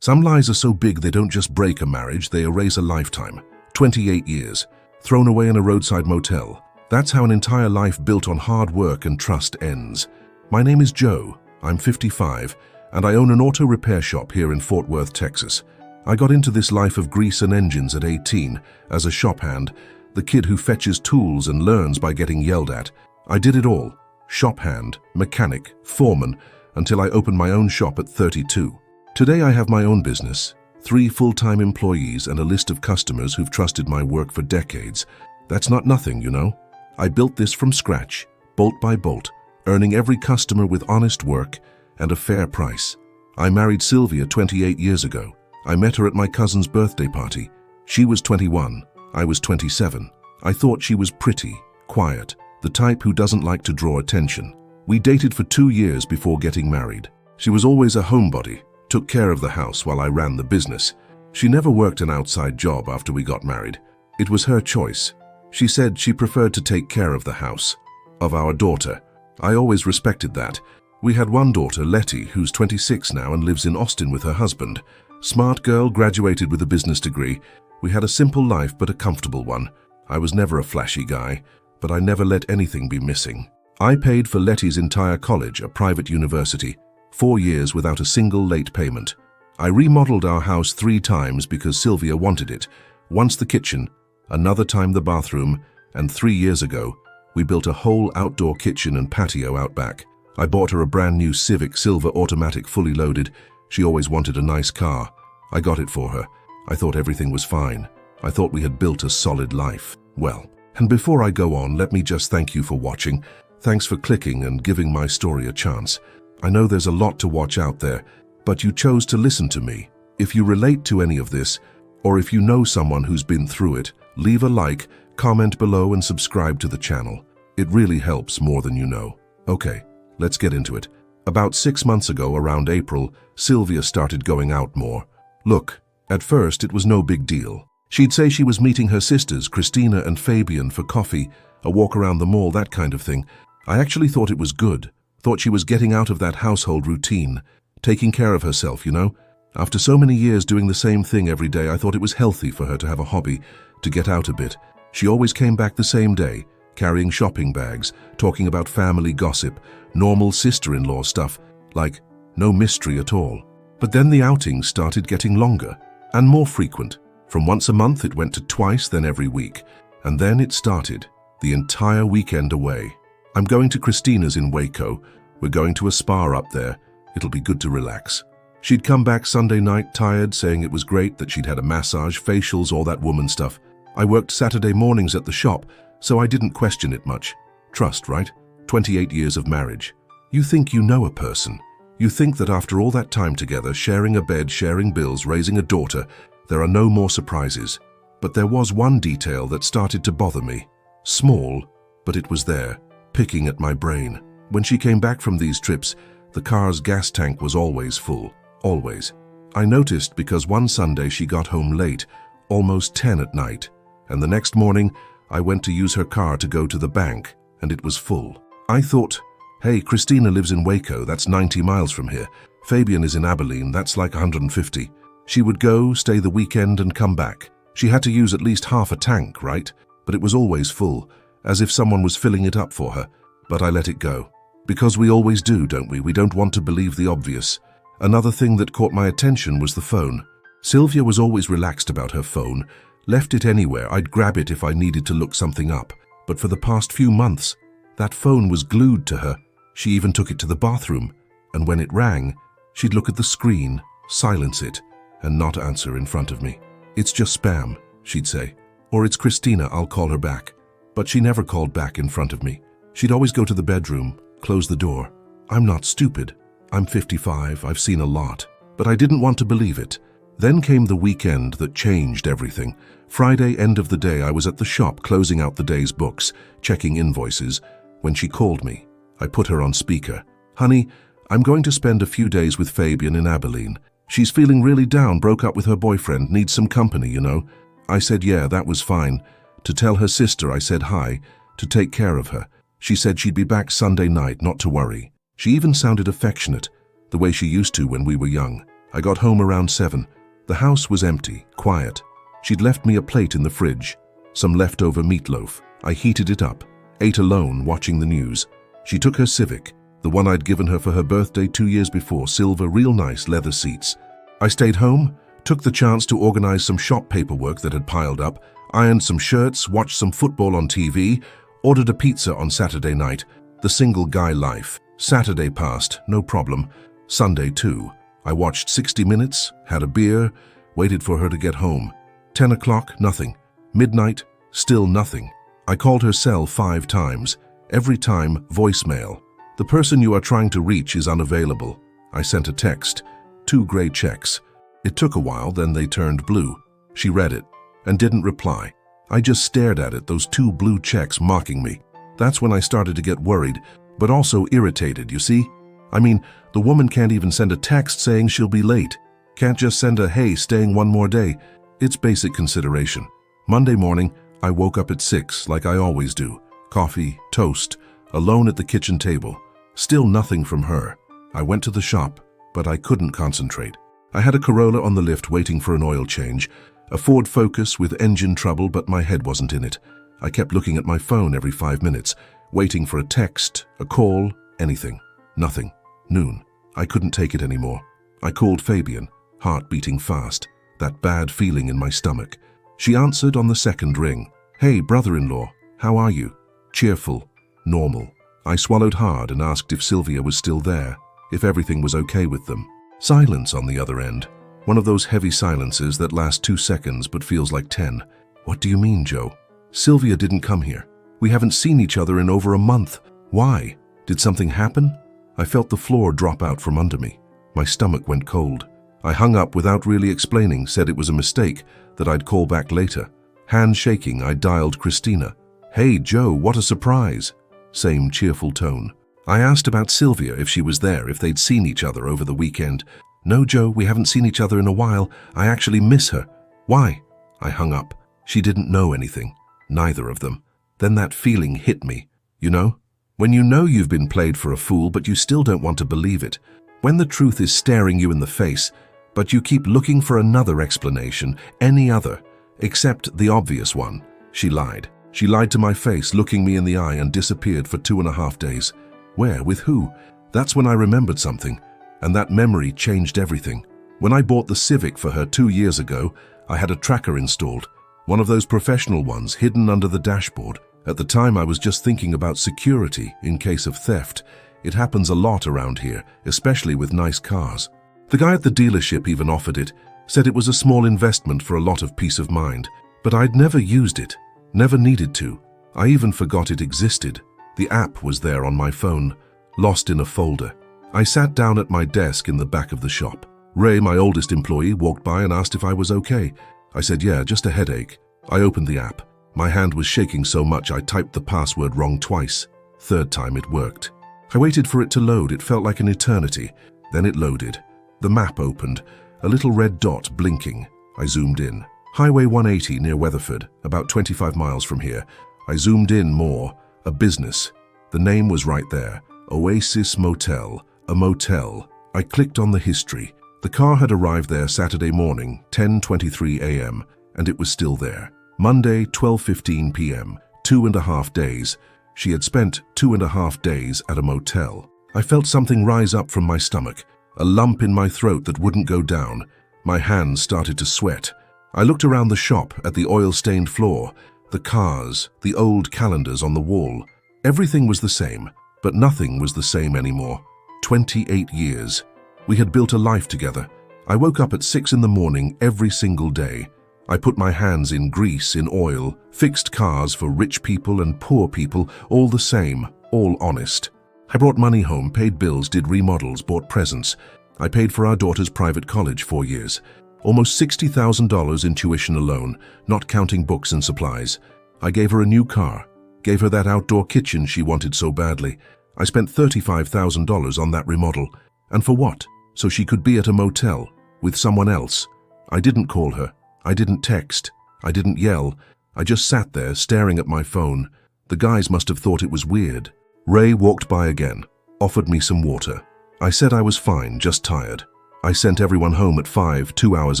Some lies are so big they don't just break a marriage, they erase a lifetime. 28 years, thrown away in a roadside motel. That's how an entire life built on hard work and trust ends. My name is Joe, I'm 55, and I own an auto repair shop here in Fort Worth, Texas. I got into this life of grease and engines at 18 as a shop hand, the kid who fetches tools and learns by getting yelled at. I did it all, shop hand, mechanic, foreman, until I opened my own shop at 32. Today I have my own business, 3 full-time employees and a list of customers who've trusted my work for decades. That's not nothing, you know. I built this from scratch, bolt by bolt, earning every customer with honest work and a fair price. I married Sylvia 28 years ago. I met her at my cousin's birthday party. She was 21, I was 27. I thought she was pretty, quiet, the type who doesn't like to draw attention. We dated for 2 years before getting married. She was always a homebody, took care of the house while I ran the business. She never worked an outside job after we got married. It was her choice. She said she preferred to take care of the house, of our daughter. I always respected that. We had one daughter, Letty, who's 26 now and lives in Austin with her husband. Smart girl, graduated with a business degree. We had a simple life but a comfortable one. I was never a flashy guy, but I never let anything be missing. I paid for Letty's entire college, a private university, 4 years without a single late payment. I remodeled our house 3 times because Sylvia wanted it. Once the kitchen, another time the bathroom, and 3 years ago, we built a whole outdoor kitchen and patio out back. I bought her a brand new Civic silver automatic fully loaded. She always wanted a nice car. I got it for her. I thought everything was fine. I thought we had built a solid life. Well, and before I go on, let me just thank you for watching. Thanks for clicking and giving my story a chance. I know there's a lot to watch out there, but you chose to listen to me. If you relate to any of this, or if you know someone who's been through it, leave a like, comment below and subscribe to the channel. It really helps more than you know. Okay, let's get into it. About 6 months ago, around April, Sylvia started going out more. Look, at first it was no big deal. She'd say she was meeting her sisters, Christina and Fabian, for coffee, a walk around the mall, that kind of thing. I actually thought it was good. Thought she was getting out of that household routine, taking care of herself, you know. After so many years doing the same thing every day, I thought it was healthy for her to have a hobby, to get out a bit. She always came back the same day, carrying shopping bags, talking about family gossip, normal sister-in-law stuff, like no mystery at all. But then the outings started getting longer and more frequent. From once a month it went to twice, then every week. And then it started, the entire weekend away. I'm going to Christina's in Waco. We're going to a spa up there. It'll be good to relax. She'd come back Sunday night tired, saying it was great that she'd had a massage, facials, all that woman stuff. I worked Saturday mornings at the shop, so I didn't question it much. Trust, right? 28 years of marriage. You think you know a person. You think that after all that time together, sharing a bed, sharing bills, raising a daughter, there are no more surprises. But there was one detail that started to bother me. Small, but it was there, picking at my brain. When she came back from these trips, the car's gas tank was always full, always. I noticed because one Sunday she got home late, almost 10 at night, and the next morning I went to use her car to go to the bank, and it was full. I thought, hey, Christina lives in Waco, that's 90 miles from here. Fabian is in Abilene, that's like 150. She would go, stay the weekend, and come back. She had to use at least half a tank, right? But it was always full, as if someone was filling it up for her. But I let it go. Because we always do, don't we? We don't want to believe the obvious. Another thing that caught my attention was the phone. Sylvia was always relaxed about her phone, left it anywhere. I'd grab it if I needed to look something up. But for the past few months, that phone was glued to her. She even took it to the bathroom, and when it rang, she'd look at the screen, silence it, and not answer in front of me. It's just spam, she'd say. Or it's Christina, I'll call her back. But she never called back in front of me. She'd always go to the bedroom, close the door. I'm not stupid. I'm 55, I've seen a lot. But I didn't want to believe it. Then came the weekend that changed everything. Friday, end of the day, I was at the shop closing out the day's books, checking invoices, when she called me. I put her on speaker. Honey, I'm going to spend a few days with Fabian in Abilene. She's feeling really down, broke up with her boyfriend, needs some company, you know. I said yeah, that was fine. To tell her sister I said hi, to take care of her. She said she'd be back Sunday night, not to worry. She even sounded affectionate, the way she used to when we were young. I got home around 7. The house was empty, quiet. She'd left me a plate in the fridge, some leftover meatloaf. I heated it up, ate alone, watching the news. She took her Civic, the one I'd given her for her birthday 2 years before, silver, real nice leather seats. I stayed home, took the chance to organize some shop paperwork that had piled up, ironed some shirts, watched some football on TV, ordered a pizza on Saturday night. The single guy life. Saturday passed, no problem. Sunday too. I watched 60 Minutes, had a beer, waited for her to get home. 10 o'clock, nothing. Midnight, still nothing. I called her cell 5 times. Every time, voicemail. The person you are trying to reach is unavailable. I sent a text. 2 gray checks. It took a while, then they turned blue. She read it and didn't reply. I just stared at it, those 2 blue checks mocking me. That's when I started to get worried, but also irritated, you see? I mean, the woman can't even send a text saying she'll be late. Can't just send a, hey, staying one more day. It's basic consideration. Monday morning, I woke up at 6, like I always do. Coffee, toast, alone at the kitchen table. Still nothing from her. I went to the shop, but I couldn't concentrate. I had a Corolla on the lift waiting for an oil change, a Ford Focus with engine trouble, but my head wasn't in it. I kept looking at my phone every 5 minutes, waiting for a text, a call, anything. Nothing. Noon. I couldn't take it anymore. I called Fabian, heart beating fast, that bad feeling in my stomach. She answered on the second ring. Hey, brother-in-law, how are you? Cheerful. Normal. I swallowed hard and asked if Sylvia was still there, if everything was okay with them. Silence on the other end. One of those heavy silences that last 2 seconds but feels like 10. What do you mean, Joe? Sylvia didn't come here. We haven't seen each other in over a month. Why? Did something happen? I felt the floor drop out from under me. My stomach went cold. I hung up without really explaining, said it was a mistake, that I'd call back later. Hands shaking, I dialed Christina. Hey, Joe, what a surprise. Same cheerful tone. I asked about Sylvia, if she was there, if they'd seen each other over the weekend. No, Joe, we haven't seen each other in a while. I actually miss her. Why? I hung up. She didn't know anything. Neither of them. Then that feeling hit me. You know? When you know you've been played for a fool, but you still don't want to believe it. When the truth is staring you in the face, but you keep looking for another explanation, any other, except the obvious one. She lied. She lied to my face, looking me in the eye, and disappeared for 2.5 days. Where? With who? That's when I remembered something, and that memory changed everything. When I bought the Civic for her 2 years ago, I had a tracker installed, one of those professional ones hidden under the dashboard. At the time, I was just thinking about security in case of theft. It happens a lot around here, especially with nice cars. The guy at the dealership even offered it, said it was a small investment for a lot of peace of mind. But I'd never used it, never needed to. I even forgot it existed. The app was there on my phone, lost in a folder. I sat down at my desk in the back of the shop. Ray, my oldest employee, walked by and asked if I was okay. I said, yeah, just a headache. I opened the app. My hand was shaking so much I typed the password wrong twice. Third time it worked. I waited for it to load. It felt like an eternity. Then it loaded. The map opened, a little red dot blinking. I zoomed in. Highway 180 near Weatherford, about 25 miles from here. I zoomed in more. A business. The name was right there. Oasis Motel. A motel. I clicked on the history. The car had arrived there Saturday morning, 10:23 a.m., and it was still there. Monday, 12:15 p.m., 2.5 days. She had spent 2.5 days at a motel. I felt something rise up from my stomach, a lump in my throat that wouldn't go down. My hands started to sweat. I looked around the shop at the oil-stained floor, the cars, the old calendars on the wall. Everything was the same, but nothing was the same anymore. 28 years. We had built a life together. I woke up at 6 in the morning every single day. I put my hands in grease, in oil, fixed cars for rich people and poor people, all the same, all honest. I brought money home, paid bills, did remodels, bought presents. I paid for our daughter's private college 4 years. Almost $60,000 in tuition alone, not counting books and supplies. I gave her a new car, gave her that outdoor kitchen she wanted so badly. I spent $35,000 on that remodel. And for what? So she could be at a motel with someone else. I didn't call her. I didn't text. I didn't yell. I just sat there staring at my phone. The guys must have thought it was weird. Ray walked by again, offered me some water. I said I was fine, just tired. I sent everyone home at 5, 2 hours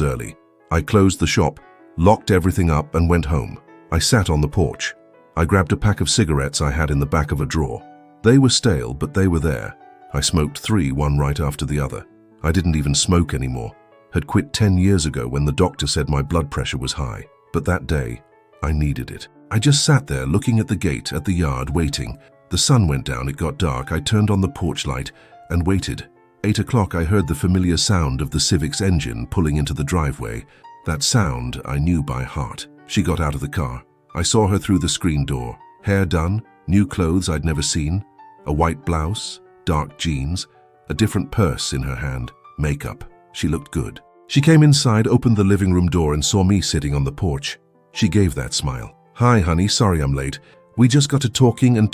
early. I closed the shop, locked everything up and went home. I sat on the porch. I grabbed a pack of cigarettes I had in the back of a drawer. They were stale, but they were there. I smoked 3, one right after the other. I didn't even smoke anymore. Had quit 10 years ago when the doctor said my blood pressure was high. But that day, I needed it. I just sat there looking at the gate, at the yard, waiting. The sun went down, it got dark. I turned on the porch light and waited. 8 o'clock, I heard the familiar sound of the Civic's engine pulling into the driveway. That sound I knew by heart. She got out of the car. I saw her through the screen door. Hair done, new clothes I'd never seen, a white blouse, dark jeans, a different purse in her hand, makeup. She looked good. She came inside, opened the living room door and saw me sitting on the porch. She gave that smile. "Hi, honey, sorry I'm late. We just got to talking and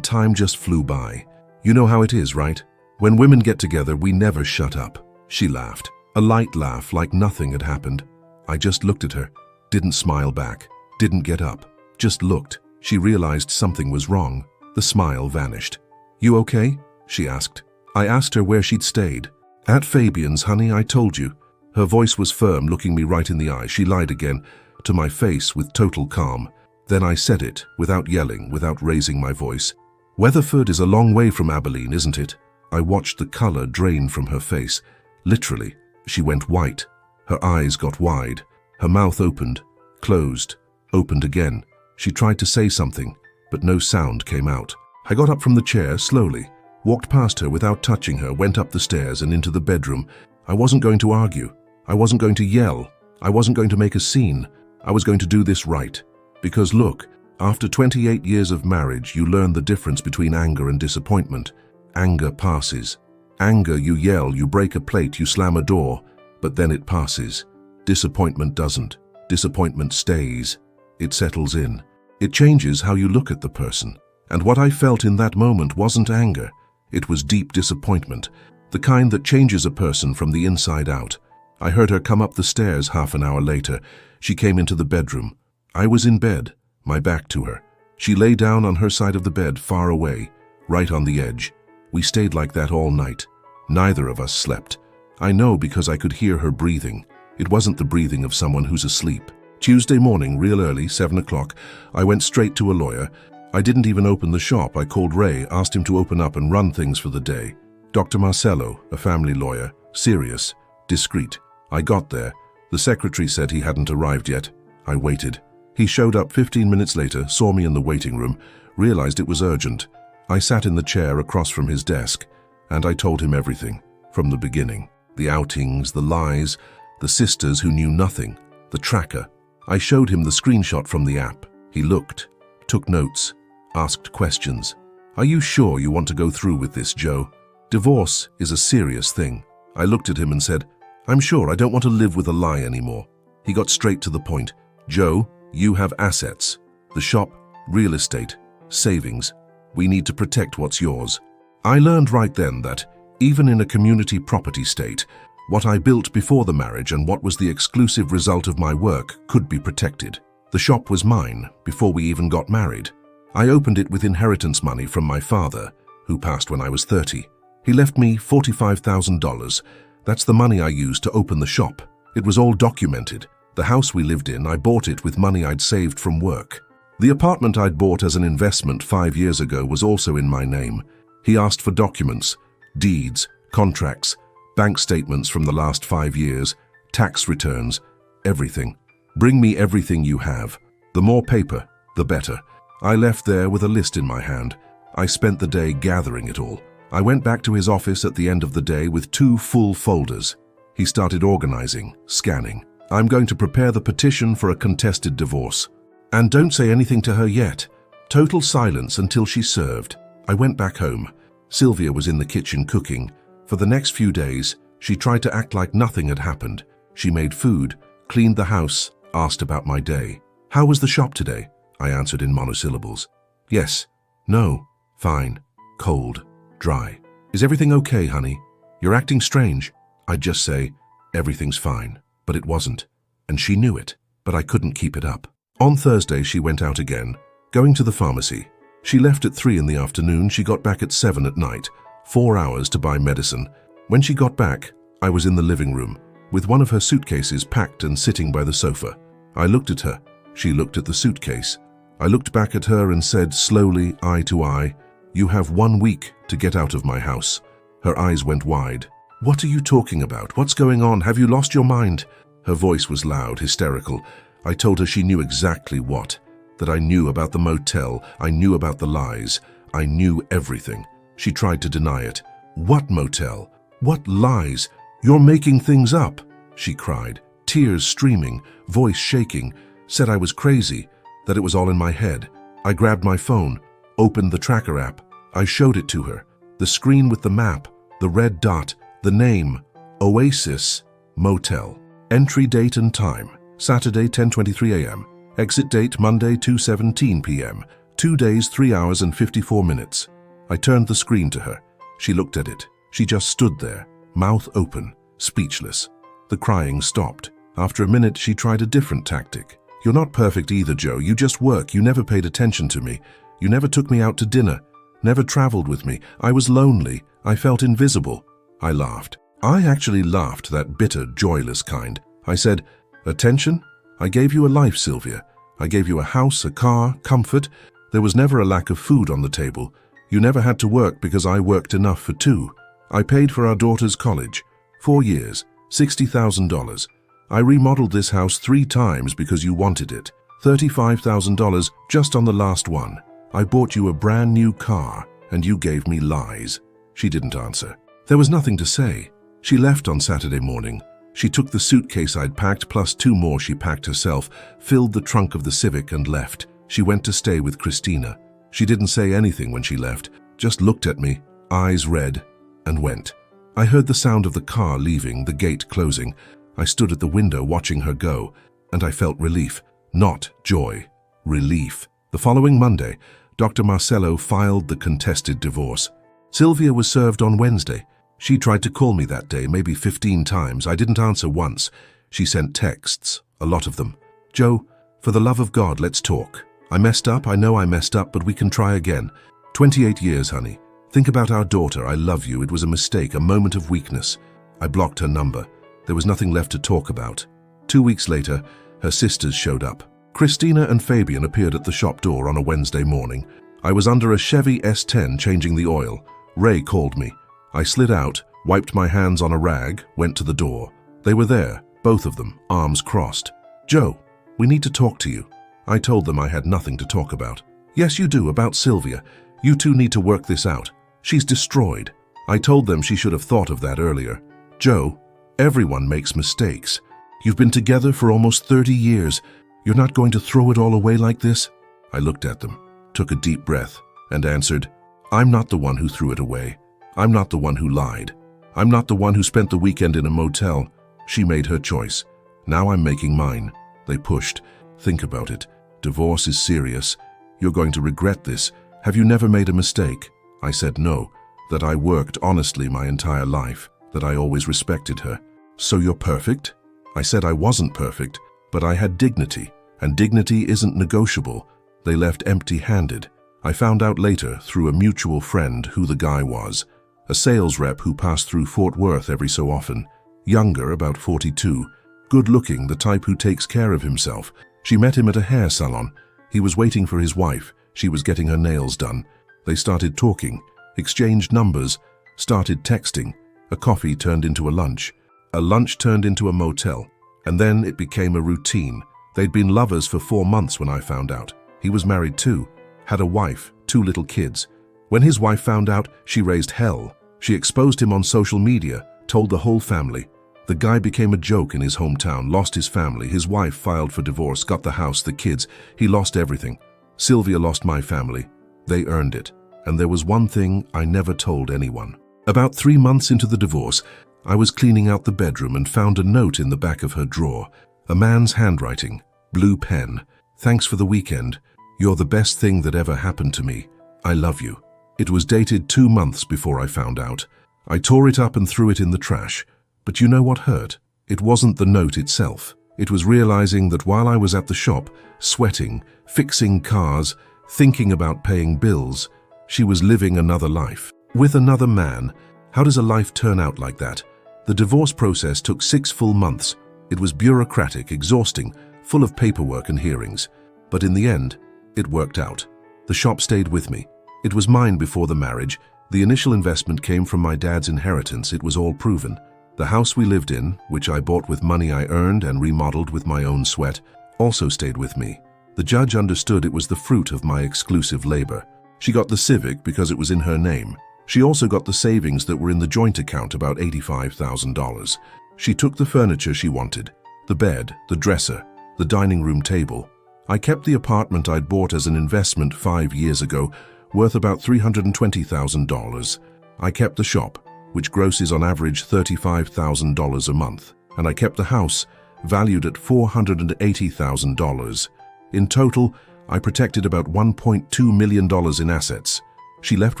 time just flew by. You know how it is, right? When women get together, we never shut up." She laughed. A light laugh, like nothing had happened. I just looked at her, didn't smile back, didn't get up, just looked. She realized something was wrong. The smile vanished. "You okay?" she asked. I asked her where she'd stayed. "At Fabian's, honey, I told you." Her voice was firm, looking me right in the eye. She lied again, to my face with total calm. Then I said it, without yelling, without raising my voice. "Weatherford is a long way from Abilene, isn't it?" I watched the color drain from her face. Literally, she went white. Her eyes got wide. Her mouth opened, closed, opened again. She tried to say something, but no sound came out. I got up from the chair slowly, walked past her without touching her, went up the stairs and into the bedroom. I wasn't going to argue. I wasn't going to yell. I wasn't going to make a scene. I was going to do this right. Because look, after 28 years of marriage, you learn the difference between anger and disappointment. Anger passes. Anger, you yell, you break a plate, you slam a door, but then it passes. Disappointment doesn't. Disappointment stays. It settles in. It changes how you look at the person. And what I felt in that moment wasn't anger. It was deep disappointment, the kind that changes a person from the inside out. I heard her come up the stairs half an hour later. She came into the bedroom. I was in bed, my back to her. She lay down on her side of the bed, far away, right on the edge. We stayed like that all night. Neither of us slept. I know because I could hear her breathing. It wasn't the breathing of someone who's asleep. Tuesday morning, real early, 7 o'clock, I went straight to a lawyer. I didn't even open the shop. I called Ray, asked him to open up and run things for the day. Dr. Marcello, a family lawyer, serious, discreet. I got there. The secretary said he hadn't arrived yet. I waited. He showed up 15 minutes later, saw me in the waiting room, realized it was urgent. I sat in the chair across from his desk, and I told him everything, from the beginning. The outings, the lies, the sisters who knew nothing, the tracker. I showed him the screenshot from the app. He looked, took notes, asked questions. "Are you sure you want to go through with this, Joe? Divorce is a serious thing." I looked at him and said, "I'm sure. I don't want to live with a lie anymore." He got straight to the point. "Joe, you have assets. The shop, real estate, savings. We need to protect what's yours." I learned right then that, even in a community property state, what I built before the marriage and what was the exclusive result of my work could be protected. The shop was mine before we even got married. I opened it with inheritance money from my father, who passed when I was 30. He left me $45,000. That's the money I used to open the shop. It was all documented. The house we lived in, I bought it with money I'd saved from work. The apartment I'd bought as an investment 5 years ago was also in my name. He asked for documents, deeds, contracts, bank statements from the last 5 years, tax returns, everything. "Bring me everything you have. The more paper, the better." I left there with a list in my hand. I spent the day gathering it all. I went back to his office at the end of the day with 2 full folders. He started organizing, scanning. "I'm going to prepare the petition for a contested divorce. And don't say anything to her yet. Total silence until she's served." I went back home. Sylvia was in the kitchen cooking. For the next few days, she tried to act like nothing had happened. She made food, cleaned the house, asked about my day. "How was the shop today?" I answered in monosyllables. "Yes, no, fine, cold, dry. Is everything okay, honey? You're acting strange." I'd just say, "Everything's fine," but it wasn't. And she knew it, but I couldn't keep it up. On Thursday, she went out again, going to the pharmacy. She left at 3 in the afternoon. She got back at 7 at night, 4 hours to buy medicine. When she got back, I was in the living room, with one of her suitcases packed and sitting by the sofa. I looked at her. She looked at the suitcase. I looked back at her and said slowly, eye to eye, "You have 1 week to get out of my house." Her eyes went wide. "What are you talking about? What's going on? Have you lost your mind?" Her voice was loud, hysterical. I told her she knew exactly what. That I knew about the motel, I knew about the lies. I knew everything. She tried to deny it. "What motel? What lies? You're making things up," she cried, tears streaming, voice shaking, said I was crazy, that it was all in my head. I grabbed my phone, opened the tracker app. I showed it to her. The screen with the map, the red dot, the name, Oasis Motel. Entry date and time, Saturday 10:23 a.m. Exit date Monday 2:17 p.m. 2 days, 3 hours and 54 minutes. I turned the screen to her. She looked at it. She just stood there, mouth open, speechless. The crying stopped. After a minute, she tried a different tactic. "You're not perfect either, Joe. You just work. You never paid attention to me. You never took me out to dinner. Never traveled with me. I was lonely. I felt invisible." I laughed. I actually laughed, that bitter, joyless kind. I said, "Attention? I gave you a life, Sylvia. I gave you a house, a car, comfort. There was never a lack of food on the table. You never had to work because I worked enough for two. I paid for our daughter's college. 4 years, $60,000. I remodeled this house 3 times because you wanted it. $35,000 just on the last one. I bought you a brand new car, and you gave me lies." She didn't answer. There was nothing to say. She left on Saturday morning. She took the suitcase I'd packed, plus 2 more she packed herself, filled the trunk of the Civic and left. She went to stay with Christina. She didn't say anything when she left, just looked at me, eyes red, and went. I heard the sound of the car leaving, the gate closing. I stood at the window watching her go, and I felt relief, not joy, relief. The following Monday, Dr. Marcello filed the contested divorce. Sylvia was served on Wednesday. She tried to call me that day, maybe 15 times. I didn't answer once. She sent texts, a lot of them. "Joe, for the love of God, let's talk. I messed up, I know I messed up, but we can try again. 28 years, honey. Think about our daughter. I love you. It was a mistake, a moment of weakness." I blocked her number. There was nothing left to talk about. 2 weeks later, her sisters showed up. Christina and Fabian appeared at the shop door on a Wednesday morning. I was under a Chevy S10 changing the oil. Ray called me. I slid out, wiped my hands on a rag, went to the door. They were there, both of them, arms crossed. "Joe, we need to talk to you." I told them I had nothing to talk about. "Yes, you do, about Sylvia. You two need to work this out. She's destroyed." I told them she should have thought of that earlier. "Joe, everyone makes mistakes. You've been together for almost 30 years. You're not going to throw it all away like this?" I looked at them, took a deep breath, and answered, "I'm not the one who threw it away. I'm not the one who lied. I'm not the one who spent the weekend in a motel. She made her choice. Now I'm making mine." They pushed. "Think about it. Divorce is serious. You're going to regret this. Have you never made a mistake?" I said no, that I worked honestly my entire life, that I always respected her. "So you're perfect?" I said I wasn't perfect, but I had dignity, and dignity isn't negotiable. They left empty-handed. I found out later, through a mutual friend, who the guy was. A sales rep who passed through Fort Worth every so often. Younger, about 42. Good-looking, the type who takes care of himself. She met him at a hair salon. He was waiting for his wife. She was getting her nails done. They started talking, exchanged numbers, started texting. A coffee turned into a lunch. A lunch turned into a motel. And then it became a routine. They'd been lovers for 4 months when I found out. He was married too. Had a wife, 2 little kids. When his wife found out, she raised hell. She exposed him on social media, told the whole family. The guy became a joke in his hometown, lost his family. His wife filed for divorce, got the house, the kids. He lost everything. Sylvia lost my family. They earned it. And there was one thing I never told anyone. About 3 months into the divorce, I was cleaning out the bedroom and found a note in the back of her drawer. A man's handwriting, blue pen. "Thanks for the weekend. You're the best thing that ever happened to me. I love you." It was dated 2 months before I found out. I tore it up and threw it in the trash. But you know what hurt? It wasn't the note itself. It was realizing that while I was at the shop, sweating, fixing cars, thinking about paying bills, she was living another life. With another man. How does a life turn out like that? The divorce process took 6 full months. It was bureaucratic, exhausting, full of paperwork and hearings. But in the end, it worked out. The shop stayed with me. It was mine before the marriage. The initial investment came from my dad's inheritance. It was all proven. The house we lived in, which I bought with money I earned and remodeled with my own sweat, also stayed with me. The judge understood it was the fruit of my exclusive labor. She got the Civic because it was in her name. She also got the savings that were in the joint account, about $85,000. She took the furniture she wanted, the bed, the dresser, the dining room table. I kept the apartment I'd bought as an investment 5 years ago, worth about $320,000. I kept the shop, which grosses on average $35,000 a month, and I kept the house, valued at $480,000. In total, I protected about $1.2 million in assets. She left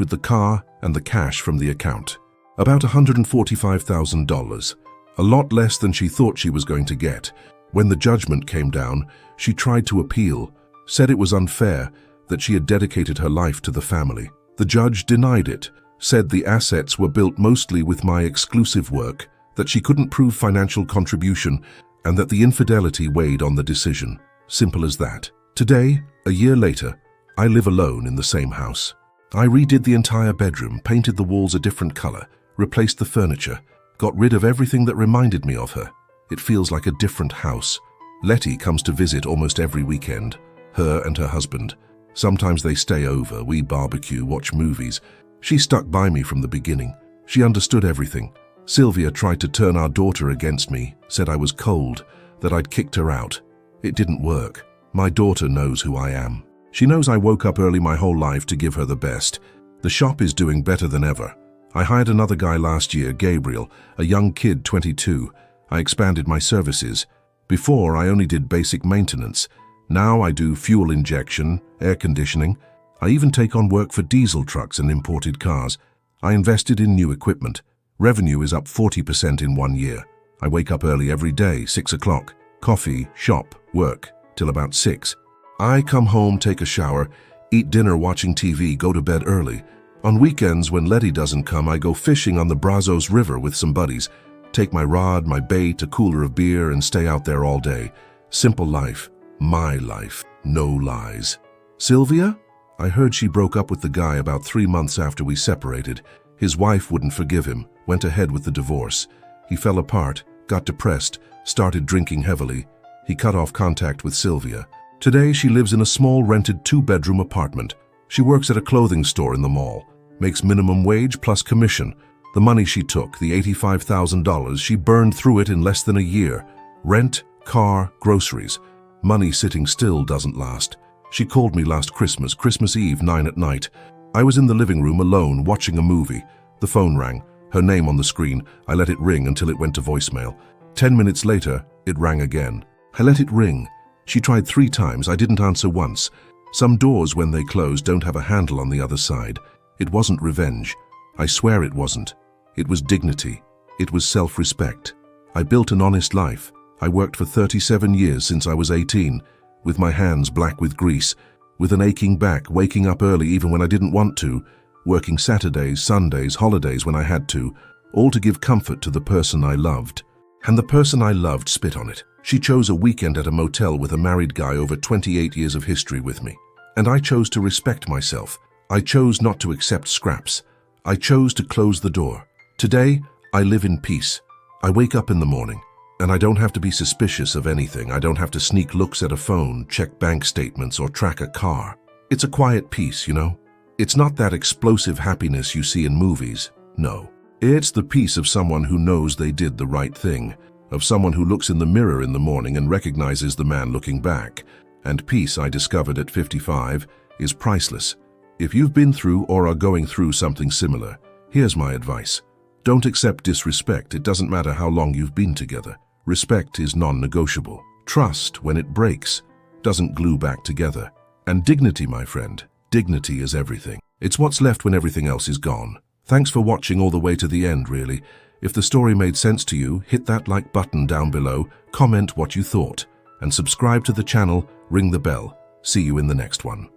with the car and the cash from the account. About $145,000, a lot less than she thought she was going to get. When the judgment came down, she tried to appeal, said it was unfair, that she had dedicated her life to the family. The judge denied it, said the assets were built mostly with my exclusive work, that she couldn't prove financial contribution, and that the infidelity weighed on the decision. Simple as that. Today, a year later, I live alone in the same house. I redid the entire bedroom, painted the walls a different color, replaced the furniture, got rid of everything that reminded me of her. It feels like a different house. Letty comes to visit almost every weekend, her and her husband. Sometimes they stay over, we barbecue, watch movies. She stuck by me from the beginning. She understood everything. Sylvia tried to turn our daughter against me, said I was cold, that I'd kicked her out. It didn't work. My daughter knows who I am. She knows I woke up early my whole life to give her the best. The shop is doing better than ever. I hired another guy last year, Gabriel, a young kid, 22. I expanded my services. Before, I only did basic maintenance. Now I do fuel injection, air conditioning. I even take on work for diesel trucks and imported cars. I invested in new equipment. Revenue is up 40% in 1 year. I wake up early every day, 6 o'clock. Coffee, shop, work, till about 6. I come home, take a shower, eat dinner watching TV, go to bed early. On weekends, when Letty doesn't come, I go fishing on the Brazos River with some buddies. Take my rod, my bait, a cooler of beer, and stay out there all day. Simple life. My life. No lies. Sylvia? I heard she broke up with the guy about 3 months after we separated. His wife wouldn't forgive him, went ahead with the divorce. He fell apart, got depressed, started drinking heavily. He cut off contact with Sylvia. Today, she lives in a small rented 2-bedroom apartment. She works at a clothing store in the mall, makes minimum wage plus commission. The money she took, the $85,000, she burned through it in less than a year. Rent, car, groceries. Money sitting still doesn't last. She called me last Christmas Eve, 9 at night. I was in the living room alone, watching a movie. The phone rang, her name on the screen. I let it ring until it went to voicemail. 10 minutes later, it rang again. I let it ring. She tried 3 times, I didn't answer once. Some doors, when they close, don't have a handle on the other side. It wasn't revenge. I swear it wasn't. It was dignity. It was self-respect. I built an honest life. I worked for 37 years since I was 18, with my hands black with grease, with an aching back, waking up early even when I didn't want to, working Saturdays, Sundays, holidays when I had to, all to give comfort to the person I loved. And the person I loved spit on it. She chose a weekend at a motel with a married guy over 28 years of history with me. And I chose to respect myself. I chose not to accept scraps. I chose to close the door. Today, I live in peace. I wake up in the morning, and I don't have to be suspicious of anything. I don't have to sneak looks at a phone, check bank statements, or track a car. It's a quiet peace, you know? It's not that explosive happiness you see in movies. No. It's the peace of someone who knows they did the right thing, of someone who looks in the mirror in the morning and recognizes the man looking back. And peace, I discovered at 55, is priceless. If you've been through or are going through something similar, here's my advice. Don't accept disrespect. It doesn't matter how long you've been together. Respect is non-negotiable. Trust, when it breaks, doesn't glue back together. And dignity, my friend, dignity is everything. It's what's left when everything else is gone. Thanks for watching all the way to the end, really. If the story made sense to you, hit that like button down below, comment what you thought, and subscribe to the channel, ring the bell. See you in the next one.